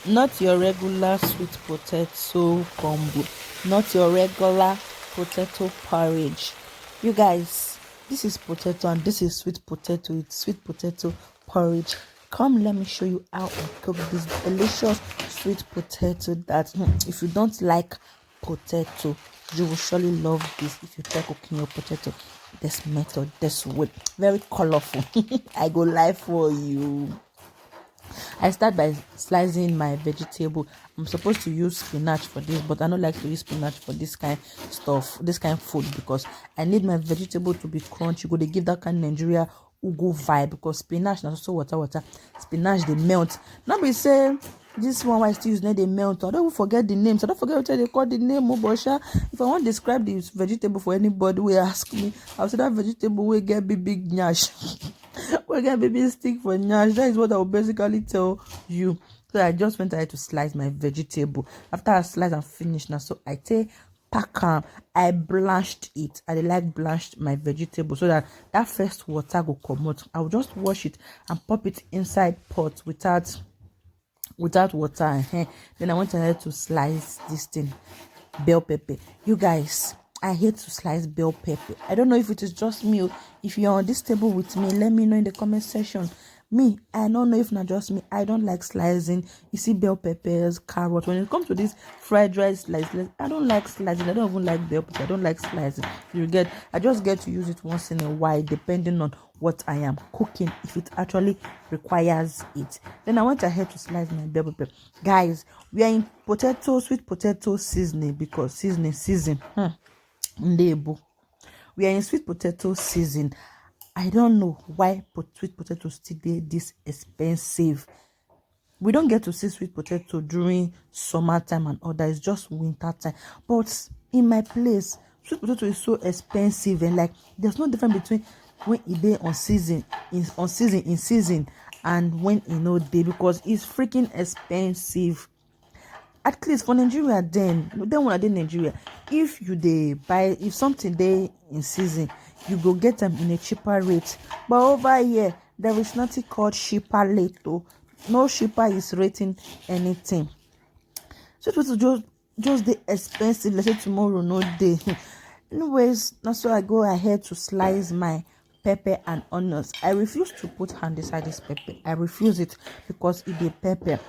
Not your regular sweet potato combo, not your regular potato porridge. You guys, this is potato and this is sweet potato. It's sweet potato porridge. Come, let me show you how I cook this delicious sweet potato that if you don't like potato, you will surely love this if you try cooking your potato this method, this way. Very colorful. I go live for you. I start by slicing my vegetable. I'm supposed to use spinach for this, but I don't like to use spinach for this kind stuff, this kind of food, because I need my vegetable to be crunchy. Go, they give that kind of Nigeria ugu vibe, because spinach na also water. Spinach they melt. Now we say this one I still use, they melt. I don't forget the names. I don't forget what they call the name. Mobosha. If I want to describe this vegetable for anybody, will ask me. I'll say that vegetable will get big nyash. We're gonna baby stick for nyash. That is what I will basically tell you. So I just went ahead to slice my vegetable. After I slice and finish now, so I take pack. I blanched it. I like blanched my vegetable so that first water will come out. I will just wash it and pop it inside pot without water. Then I went ahead to slice this thing, bell pepper. You guys, I hate to slice bell pepper. I don't know if it is just me. If you're on this table with me, let me know in the comment section. Me, I don't know if not just me. I don't like slicing. You see bell peppers, carrot. When it comes to this fried rice slices, I don't like slicing. I don't even like bell pepper. I don't like slicing. I just get to use it once in a while, depending on what I am cooking, if it actually requires it. Then I went ahead to slice my bell pepper. Guys, we are in sweet potato seasoning, because season. We are in sweet potato season. I don't know why sweet potato still this expensive. We don't get to see sweet potato during summertime and all that. It's just winter time. But in my place, sweet potato is so expensive, and like there's no difference between when it day in season and when day, because it's freaking expensive. At least for Nigeria, then when I did Nigeria, if you buy, if something day in season, you go get them in a cheaper rate. But over here, there is nothing called cheaper rate though. No cheaper is rating anything. So it was just the expensive. Let's say tomorrow no day. Anyways, now so I go ahead to slice my pepper and onions. I refuse to put hand inside this pepper. I refuse it because it is pepper.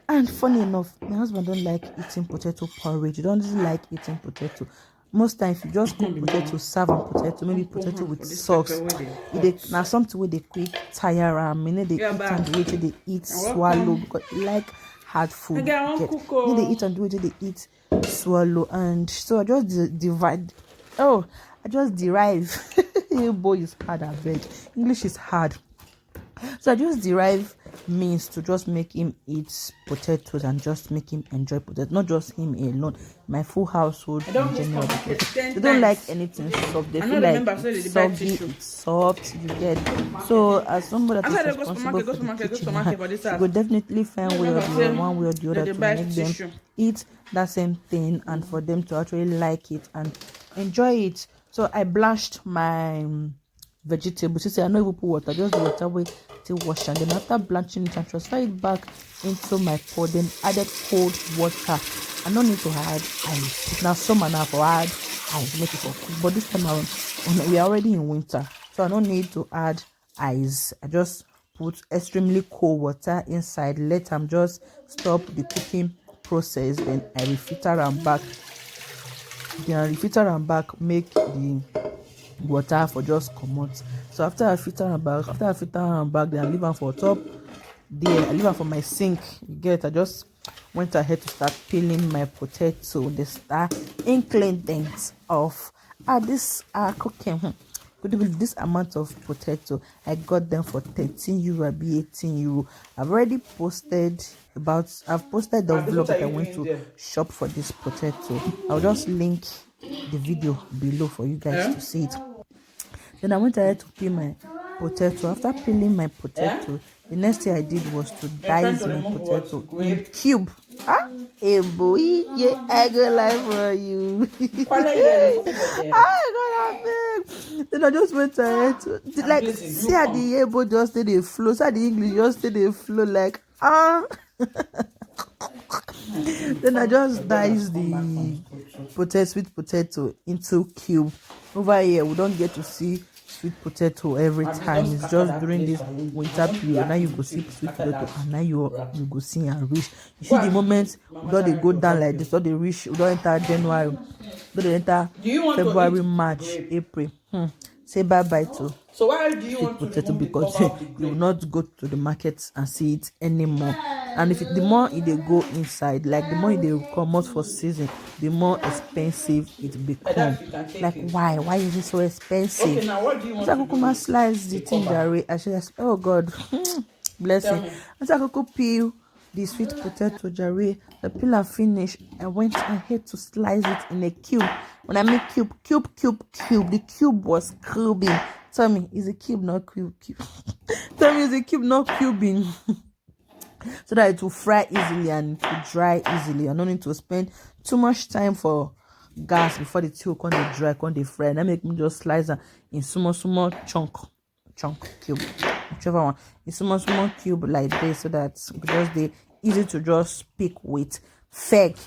And funny enough, my husband don't like eating potato porridge. He doesn't like eating potato. Most times you just cook potato, serve and potato, maybe potato with sauce. Now something where they quick tire they eat and the way they eat swallow, because they like hard food. They eat and the way they eat swallow. And so I just divide. Oh, I just derive. Boy is hard, I beg. English is hard. So I just derive means to just make him eat potatoes and just make him enjoy potatoes. Not just him alone, my full household in general. They don't like anything soft. They feel like it's soggy, it's soft. You get. So as somebody that is responsible for the kitchen, you will definitely find one way or the other to make them eat that same thing, and for them to actually like it and enjoy it. So I blanched my vegetables. You see, I know even put water, just the water way to wash, and then after blanching it and transfer it back into my pot, then added cold water. I don't need to add ice. Now summer now for add ice, make it for cook. But this time around, we are already in winter, so I don't need to add ice. I just put extremely cold water inside, let them just stop the cooking process, then I refilter and back. Make the water for just come out. So after I filter and back, then I leave them for top there. I leave them for my sink. You get. I just went ahead to start peeling my potato. They start inkling things off. This cooking. With this amount of potato, I got them for 13 euro, be 18 euro. I've posted the vlog that I went to shop for this potato. I'll just link the video below for you guys to see it. Then I went ahead to peel my potato. After peeling my potato, the next thing I did was to dice my potato in cube. Hey boy, yeah, I go live for you. Then I just went ahead to see how the able just did a flow, so the English just did a flow like Then I just dice the sweet potato into cube. Over here, we don't get to see sweet potato every time. It's just during this winter period. Now you go see sweet potato, and now you go see and reach. You see the moment we don't they go down like this, or they reach, we don't enter January, we don't enter February, March, April. Say bye bye to sweet potato because you will not go to the market and see it anymore. And if the more they go inside, like the more they come out for season, the more expensive it become. Like why is it so expensive? Okay, now what do you want to do? Slice the thing that I should ask, oh God, blessing. As I could peel the sweet potato jare, the peeler finished. I went ahead to slice it in a cube. When I make cube, the cube was cubing. Tell me, is a cube not cube? Tell me, is a cube not cubing? So that it will fry easily and it will dry easily. I don't need to spend too much time for gas before the tea can they dry, can they fry. And I make me just slice it in small chunk cube, whichever one. In small cube like this, so that because they easy to just pick with feg.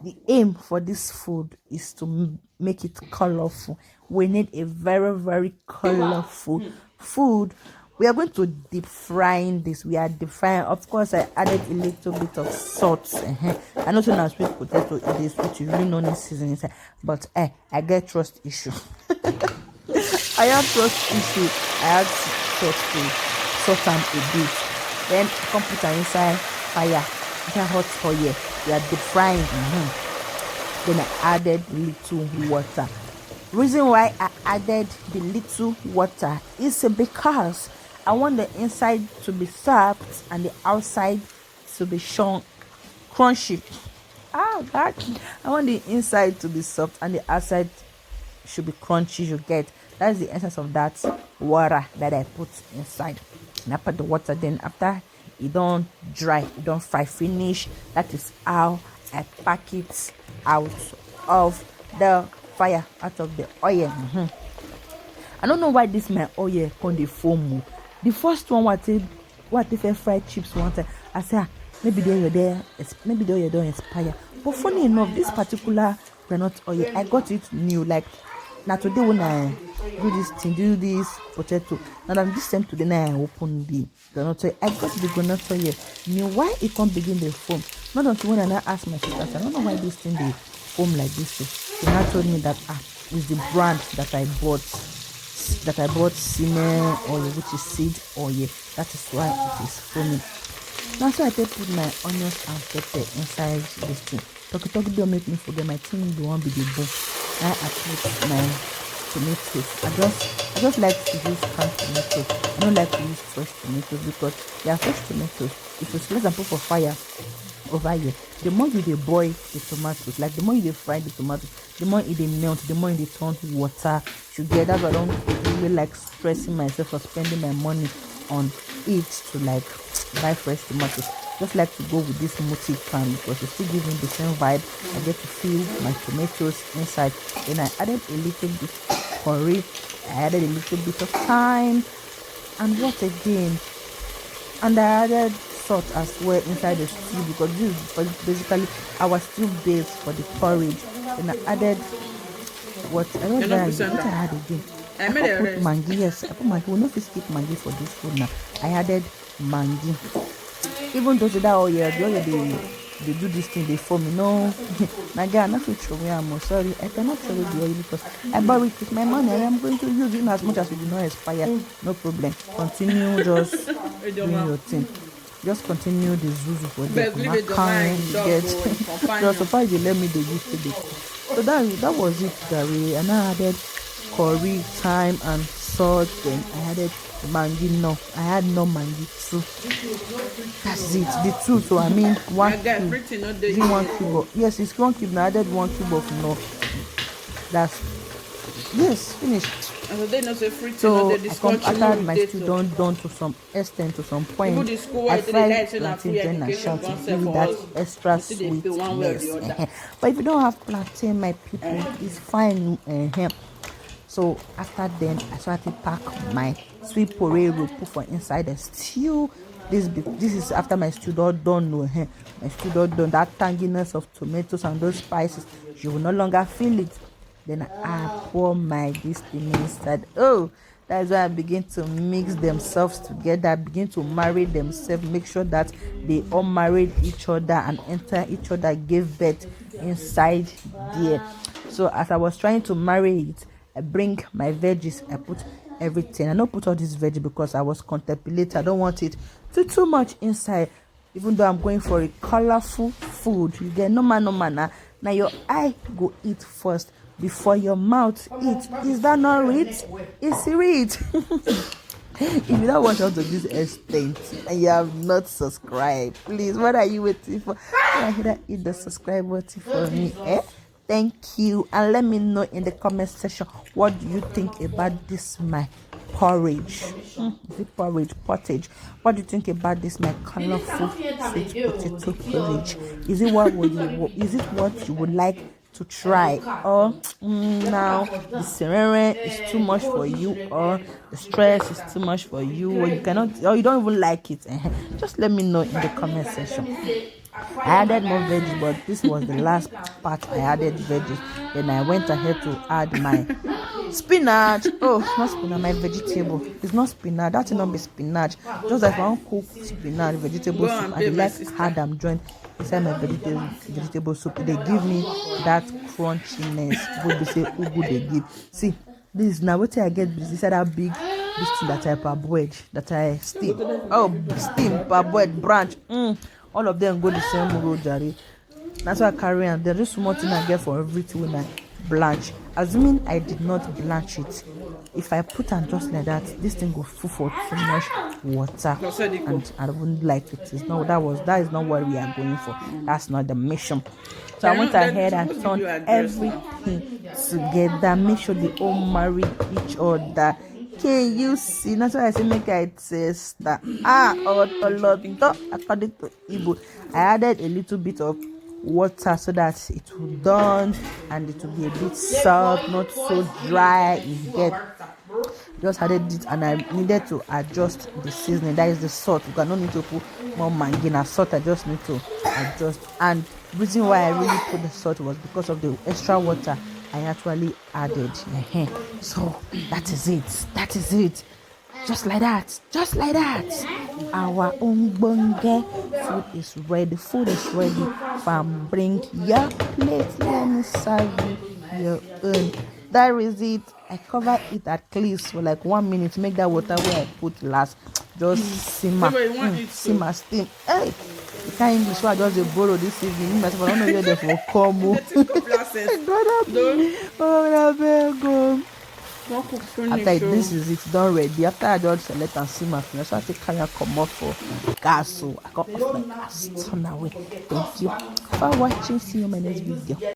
The aim for this food is to make it colorful. We need a very colorful food. We are going to deep frying this. We are deep frying. Of course, I added a little bit of salt. I know now sweet potato it is which you really know in season inside. But I get trust issue. I have trust issue. I had salt and a bit. Then come put it inside fire. Inside hot oil. We are deep frying. Then I added little water. Reason why I added the little water is because I want the inside to be soft and the outside to be crunchy. God. I want the inside to be soft and the outside should be crunchy. You get that's the essence of that water that I put inside. And I put the water. Then after it don't dry, it don't fry finish. That is how I pack it out of the fire, out of the oil. I don't know why this my oil on the foam. The first one what if fried chips one time, I said maybe the oil don't expire. But funny enough, this particular granite oil, I got it new. Like now today when I do this potato. Now this time today now I open the granite oil. I got the granite oil new. Why it can't begin the foam? Not until when I now ask my sister, I don't know why this thing they foam like this. She now told me that it's the brand that I bought semen oil, which is seed oil. That is why it is foaming. Now so I put my onions and pepper inside this thing. Talkie don't make me forget my thing. The one be the bone. Now I put my tomatoes. I just like to use canned tomatoes. I don't like to use fresh tomatoes because they are fresh tomatoes. If you slice and put for fire over here, the more you boil the tomatoes, like the more you fry the tomatoes, the more it melt, the more it turn to water. Sugar. That's why I don't really like stressing myself or spending my money on it to like buy fresh tomatoes. Just like to go with this multi can because it's still giving the same vibe. I get to feel my tomatoes inside. Then I added a little bit curry. I added a little bit of thyme and what again? And I added salt as well inside the stew because this is basically our stew base for the porridge. And I added what I don't know what I had again. I put mangi. Yes, I put mangi. We'll not skip mangi for this food now. I added mangi. Even though that oil, they do this thing, they form me. No, my guy, I'm not sure I'm sorry. I cannot throw the oil because I bought it with my money. I am going to use it as much as it will not expire. No problem. Continue just doing your thing. Just continue the zuzu for the macaroni. Get just so far you let me the use to the. So that was it, Gary. And I added curry, thyme, and salt. Then I added mangi. No, I had no mangi too. That's it. The two. So I mean 1 cube. 1 cube. Yes, it's 1 cube. Now I added 1 cube of no. That's yes, finished. So I added my stew done to some extent, to some point. I fried plantain then I shot to give it that extra sweetness. But if you don't have plantain, my people, it's fine. So after then, I started to pack my sweet porridge put for inside the stew. This is after my stew done. No, my stew done. That tanginess of tomatoes and those spices, you will no longer feel it. Then I pour my this thing inside. Oh, that's why I begin to mix themselves together, begin to marry themselves, make sure that they all married each other and enter each other, gave birth inside there. So as I was trying to marry it, I bring my veggies, I put everything. I don't put all this veggie because I was contemplating. I don't want it too much inside, even though I'm going for a colorful food. You get no man. Now your eye go eat first before your mouth eat. Is that not it? It's it. If you don't watch out to this extent and you have not subscribed, please, what are you waiting for? Hit the subscribe button for me. Thank you, and let me know in the comment section what do you think about this my porridge. Is it pottage? What do you think about this my colorful sweet potato porridge? Is it what you would like to try, or now the serene is too much for you, or the stress is too much for you, or you cannot, or you don't even like it? Just let me know in the comment section. I added more veggies, but this was the last part. I added veggies. Then I went ahead to add my spinach. Oh, not spinach, my vegetable. It's not spinach. That will not be spinach. Just like one cook spinach, vegetable soup. I like how I'm joined inside my vegetable soup. They give me that crunchiness. What they say, ugu they give. See, this is now what I get. This is that big this thing that I parboiled, that I steam. Oh, steam, parboiled, branch. All of them go the same road, Jerry. That's why I carry, and there is one thing I get for everything when I blanch. Assuming I did not blanch it, if I put and just like that, this thing will full for too much water, and I wouldn't like it. That is not what we are going for. That's not the mission. So I went ahead and turned everything together. Make sure they all marry each other. Can you see? That's why I say make I taste that. According to Igbo, I added a little bit of water so that it will done and it will be a bit soft, not so dry. You get, just added it, and I needed to adjust the seasoning. That is the salt. You cannot need to put more mangina salt. I just need to adjust. And the reason why I really put the salt was because of the extra water I actually added. So that is it. Just like that. Our own bonge food is ready. Bring your plate. Let me serve you your own. That is it. I cover it at least for like 1 minute. Make that water where I put last just simmer. Simmer, steam. Hey, the kind English so I just borrow this evening. I don't know where they for come. After this is it done ready. After I just select and simmer, so I take carry come off for gas. So I got off my gas. Turn away. Thank you for watching. See you in my next video.